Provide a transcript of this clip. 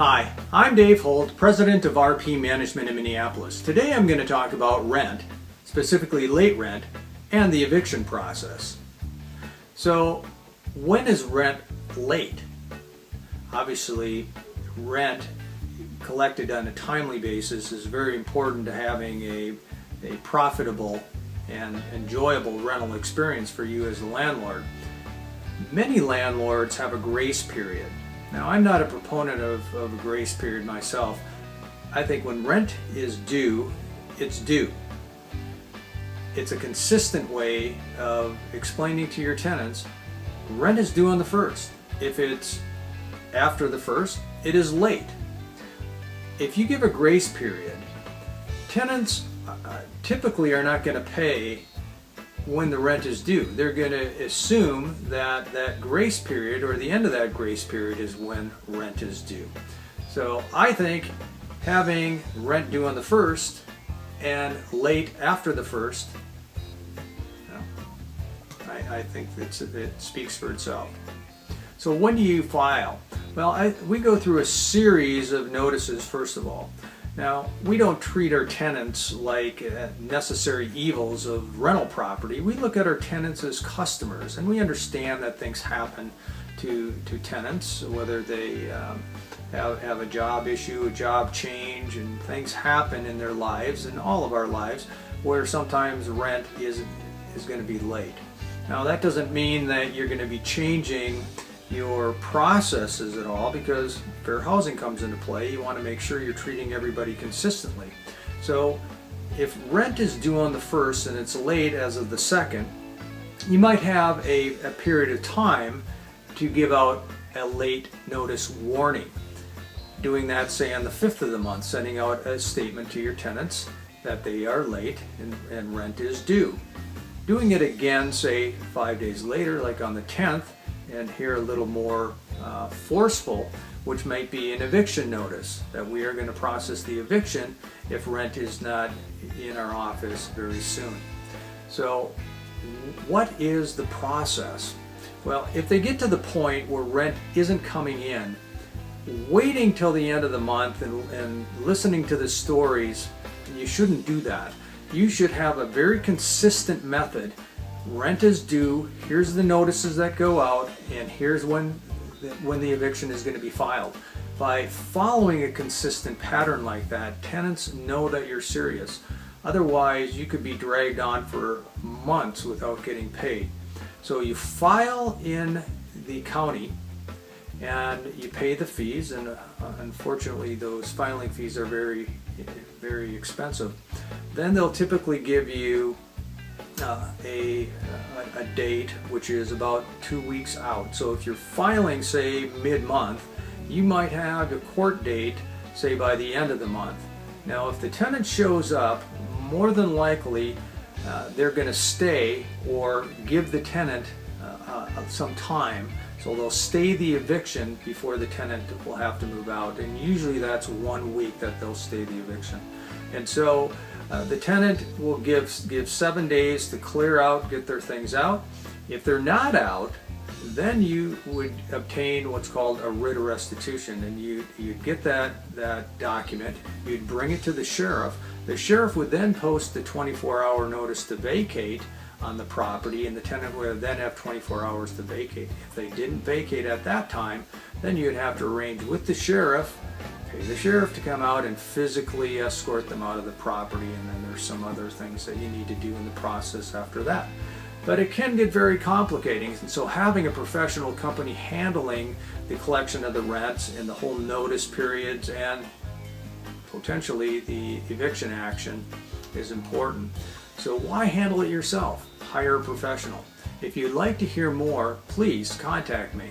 Hi, I'm Dave Holt, President of RP Management in Minneapolis. Today I'm going to talk about rent, specifically late rent, and the eviction process. So, when is rent late? Obviously, rent collected on a timely basis is very important to having a profitable and enjoyable rental experience for you as a landlord. Many landlords have a grace period. Now, I'm not a proponent of a grace period myself. I think when rent is due, it's due. It's a consistent way of explaining to your tenants, rent is due on the 1st. If it's after the 1st, it is late. If you give a grace period, tenants typically are not going to pay when the rent is due. They're going to assume that that grace period or the end of that grace period is when rent is due. So I think having rent due on the 1st and late after the 1st, I think it speaks for itself. So when do you file? Well, we go through a series of notices first of all. Now, we don't treat our tenants like necessary evils of rental property. We look at our tenants as customers, and we understand that things happen to tenants, whether they have a job issue, a job change, and things happen in their lives, in all of our lives, where sometimes rent is going to be late. Now, that doesn't mean that you're going to be changing your processes at all, because fair housing comes into play. You want to make sure you're treating everybody consistently. So if rent is due on the 1st and it's late as of the 2nd, you might have a period of time to give out a late notice warning. Doing that, say, on the 5th of the month, sending out a statement to your tenants that they are late and rent is due. Doing it again, say, 5 days later, like on the 10th, and here a little more forceful, which might be an eviction notice, that we are going to process the eviction if rent is not in our office very soon. So what is the process? Well, if they get to the point where rent isn't coming in, waiting till the end of the month and listening to the stories, you shouldn't do that. You should have a very consistent method. Rent is due, here's the notices that go out, and here's when the eviction is going to be filed. By following a consistent pattern like that, tenants know that you're serious. Otherwise, you could be dragged on for months without getting paid. So you file in the county and you pay the fees, and unfortunately those filing fees are very, very expensive. Then they'll typically give you a date which is about 2 weeks out. So if you're filing, say, mid-month, you might have a court date, say, by the end of the month. Now, if the tenant shows up, more than likely they're going to stay or give the tenant some time. So they'll stay the eviction before the tenant will have to move out, and usually that's 1 week that they'll stay the eviction. And so the tenant will give 7 days to clear out, get their things out. If they're not out, then you would obtain what's called a writ of restitution, and you'd get that document, you'd bring it to the sheriff. The sheriff would then post the 24-hour notice to vacate on the property, and the tenant would then have 24 hours to vacate. If they didn't vacate at that time, then you'd have to arrange with the sheriff, pay the sheriff to come out and physically escort them out of the property, and then there's some other things that you need to do in the process after that. But it can get very complicating, and so having a professional company handling the collection of the rents and the whole notice periods and potentially the eviction action is important. So why handle it yourself? Hire a professional. If you'd like to hear more, please contact me.